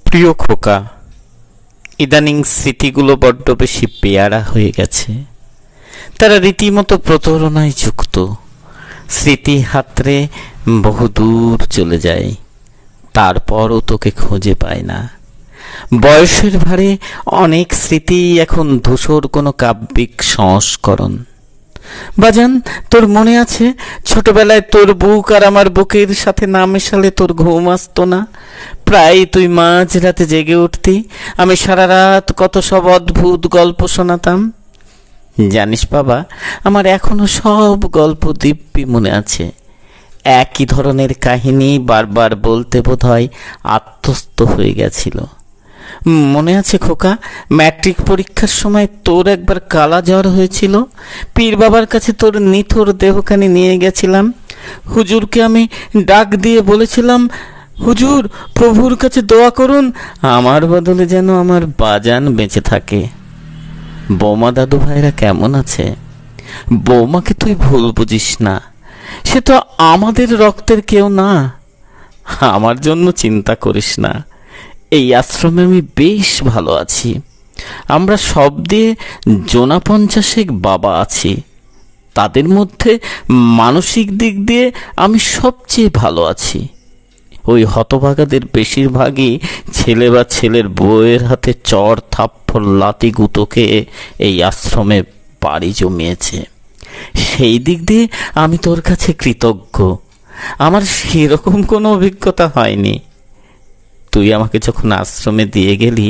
প্রিয় খোকা, ইদানিং স্মৃতিগুলো বড্ড বেশি পেয়ারা হয়ে গেছে। তারা রীতিমতো প্রতারণায় যুক্ত। স্মৃতি হাতড়ে বহু দূর চলে যায়, তারপরও তোকে খুঁজে পায় না। বয়সের ভারে অনেক স্মৃতি এখন ধূসর কোনো কাব্যিক সংস্করণ। বাজান, তোর মনে আছে ছোটবেলায় তোর বুক আর আমার বুকের সাথে না মেশালে তোর ঘুম আসতো না? প্রায় তুই মাঝ রাতে জেগে উঠতি, আমি সারা রাত কত সব অদ্ভুত গল্প শোনাতাম। জানিস বাবা, আমার এখনো সব গল্প দিব্যি মনে আছে। একই ধরনের কাহিনী বারবার বলতে বোধহয় আত্মস্থ হয়ে গেছিল। মনে আছে খোকা, ম্যাট্রিক পরীক্ষার সময় তোর একবার কালা জ্বর হয়েছিল। পীর বাবার কাছে তোর নিথর দেহখানি নিয়ে গেছিলাম। হুজুরকে আমি ডাক দিয়ে বলেছিলাম, হুজুর প্রভুর কাছে দোয়া করুন আমার বদলে যেন আমার বাজান বেঁচে থাকে। বৌমা দাদু ভাইরা কেমন আছে? বৌমাকে তুই ভুল বুঝিস না, সে তো আমাদের রক্তের কেউ না। আমার জন্য চিন্তা করিস না, এই আশ্রমে আমি বেশ ভালো আছি। আমরা সব দিয়ে জোনা 50 বাবা আছি। তাদের মধ্যে মানসিক দিক দিয়ে আমি সবচেয়ে ভালো আছি। ওই হতভাগাদের বেশিরভাগই ছেলে বা ছেলের বউয়ের হাতে চড় থাপ্পড় লাতি গুঁতোকে এই আশ্রমে পাড়ি জমিয়েছে। সেই দিক দিয়ে আমি তোর কাছে কৃতজ্ঞ। আমার সেরকম কোনো অভিজ্ঞতা হয়নি। তুই আমাকে যখন আশ্রমে দিয়ে গেলি,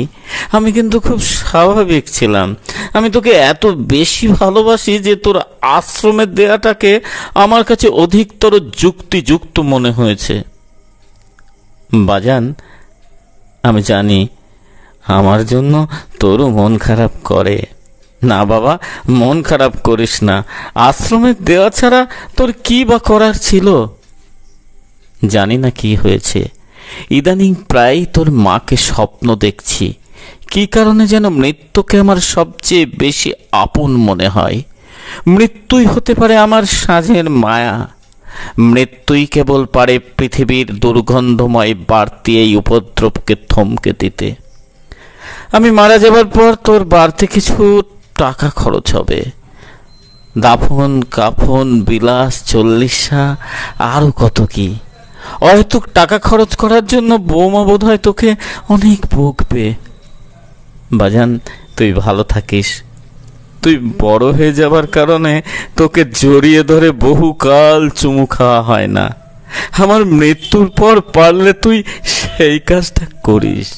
আমি কিন্তু খুব স্বাভাবিক ছিলাম। আমি তোকে এত বেশি ভালোবাসি যে তোর আশ্রমে দেয়াটাকে আমার কাছে অধিকতর যুক্তিযুক্ত মনে হয়েছে। বাজান, আমি জানি আমার জন্য তোরও মন খারাপ করে। না বাবা, মন খারাপ করিস না। আশ্রমে দেওয়া ছাড়া তোর কি বা করার ছিল? জানি না কি হয়েছে, ইদানিং প্রায় তোর মাকে স্বপ্ন দেখছি। কি কারণে যেন মৃত্যুকে আমার সবচেয়ে বেশি আপন মনে হয়। মৃত্যুই হতে পারে আমার সাজের মায়া। মৃত্যুই কেবল পারে পৃথিবীর দুর্গন্ধময় বাড়তি এই উপদ্রবকে থমকে দিতে। আমি মারা যাবার পর তোর বাড়তি কিছু টাকা খরচ হবে। দাফন কাফন বিলাস চল্লিশা আরো কত কি। হয়তো টাকা খরচ করার জন্য বৌমা বোধ হয় তোকে অনেক বকবে। বাজান, তুই ভালো থাকিস। তুই বড় হয়ে যাবার কারণে তোকে জড়িয়ে ধরে বহুকাল চুমু খাওয়া হয় না। আমার মৃত্যুর পর পারলে তুই সেই কাজটা করিস।